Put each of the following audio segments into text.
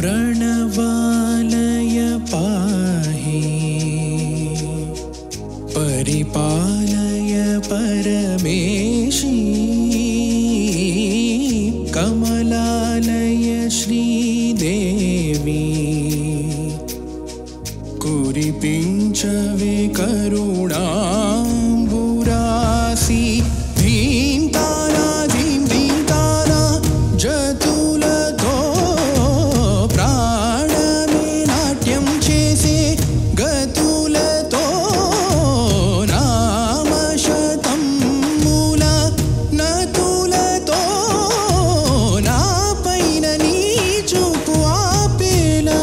प्रणवालय पाहि परिपालय परमेशी कमलालय श्रीदेवी कुरिपिंचवे करुणांबुरासी धींताना धीं धींताना जतुलतो प्राणमे नाट्यं चेसे गतुलतो नामशतं मूल नतुलतो नापैन नीचुपु आपेला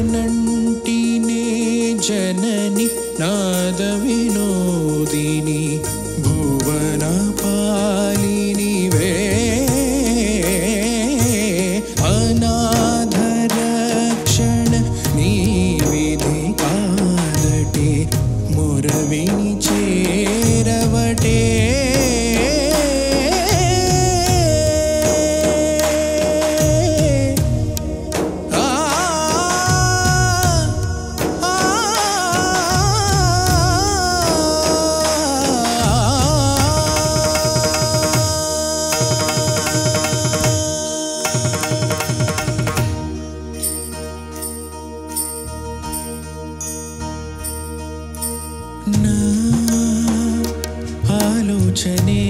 शरणंटिने जननी नाद विनोदिनी भुवन पालिनी वे अनाथ रक्षण निविधि कादटे मुरविनि चेरवटे ना आलोचने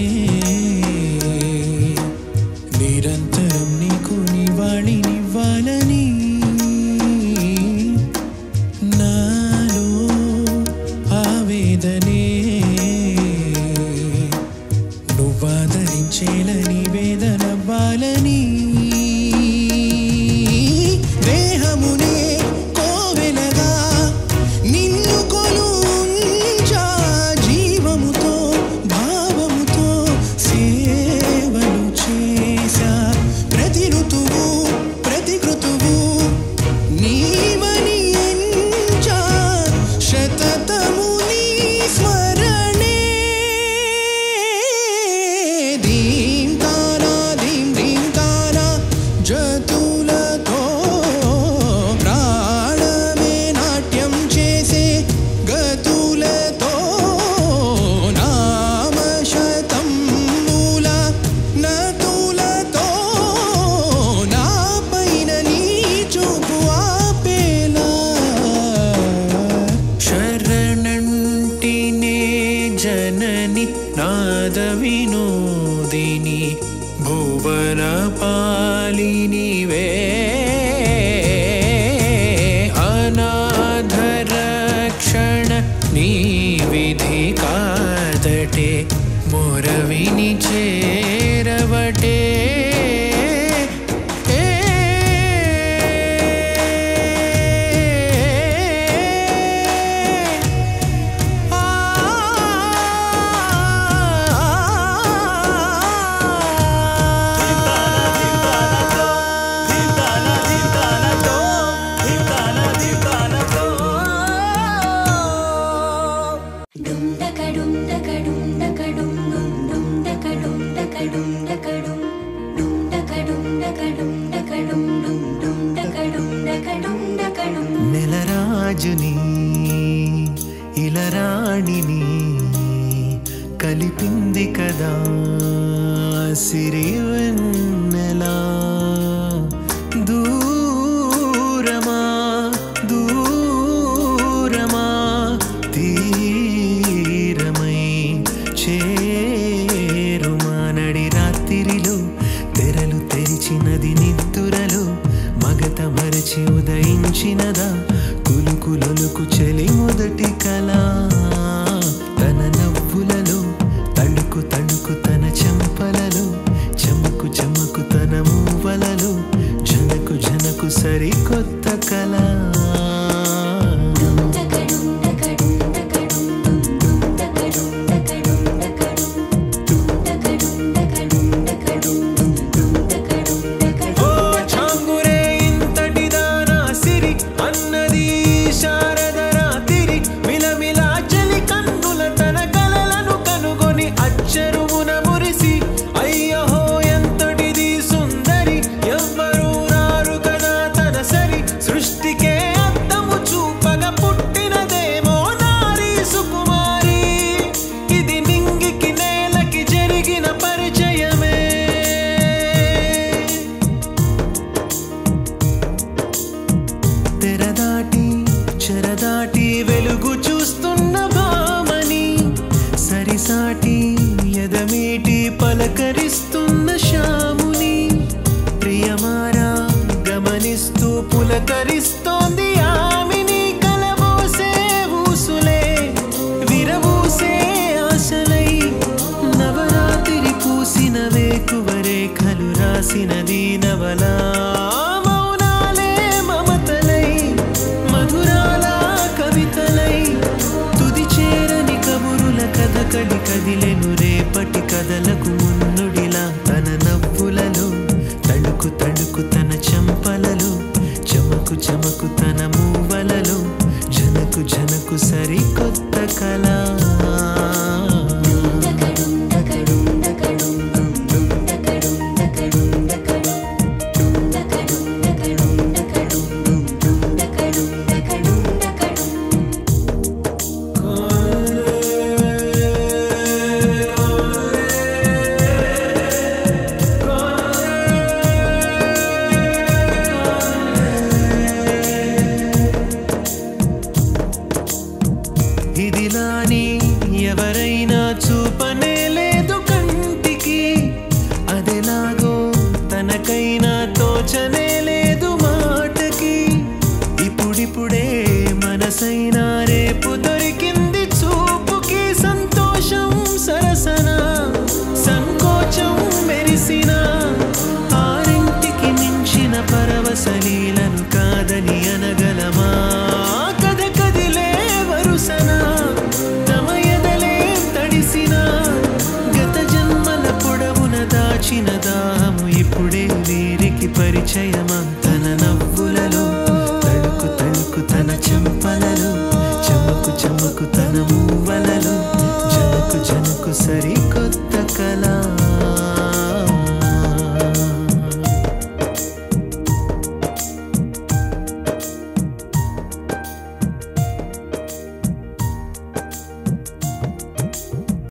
निरंतरं नीकु निवाళినివ్వాలని నాలో ఆవేదనే నువ్వాదరించేలని వేదనవ్వాలని దేహమునే కోవెలగా నిన్ను కొలుంచా జీవముతో భావముతో సేవలు చేశా ప్రతి ఋతువు ప్రతి కృతువు నీవని ఎంచా శతతము నీ స్మరణే ధీం తానా జతులతో ప్రాణమే నాట్యం చేసే గతులతో నామశతం మూల నతులతో నాపైన నీ చూపు ఆపేలా శరణంటినే జనని నాద వినోదిని భువన పాలిని వే అనాథ రక్షణ నివిధి కాదటే మొరవిని చేరవటే నెలరాజుని ఇలరాణిని కలిపింది కదా సిరివెన్నెలా దూరమా దూరమా తీరమై చేరుమా నడి రాత్రిలో తెరలు తెరిచినది నిద్దురలో మగత మరచి ఉదయించినదా కులుకులొలుకు చెలి మొదటి కళ తన నవ్వులలో తణుకు తణుకు తన చెంపలలో చెమకు చెమకు తన మూవలలో జనకు జనకు సరికొత్త కళ చెరువున మురిసి అయ్యహో ఎంతటిది సుందరి చూస్తూ పులకరిస్తోంది ఆమెని కలబోసే ఊసులే విరబూసే ఆశలై నవరాత్రి పూసిన వేకువరేఖలు రాసినది నవలా మౌనాలే మమతలై మధురాల కవితలై తుది చేరని కబురుల కథ కడి కదిలెను రేపటి కథలకు మున్నుడిలా తన నవ్వులలో తడుకు తడుకు తన చంపలలో చమకు చమకు తన మూవలలో జనకు జనకు సరికొత్త కళ ఇదిలాని ఎవరైనా చూపనే లేదు కంటికి అదెలాగో తనకైనా తోచనే లేదు మాటకి ఇప్పుడిప్పుడే మనసైనా రేపు దొరికింది చూపుకి సంతోషం సరసన సంకోచం మెరిసిన ఆరింటికి మించిన పరవశలీలను కాదని అనగలమా కథ కదిలే వరుసన తమ ఎదలేం తడిసిన గత జన్మల పొడవున దాచిన దాహము ఇప్పుడే వీరికి పరిచయమా తన నవ్వులలో తడుకు తడుకు తన చెంపలలో చమకు చమకు తన మూవలలో జనకు జనకు సరికొత్త కళ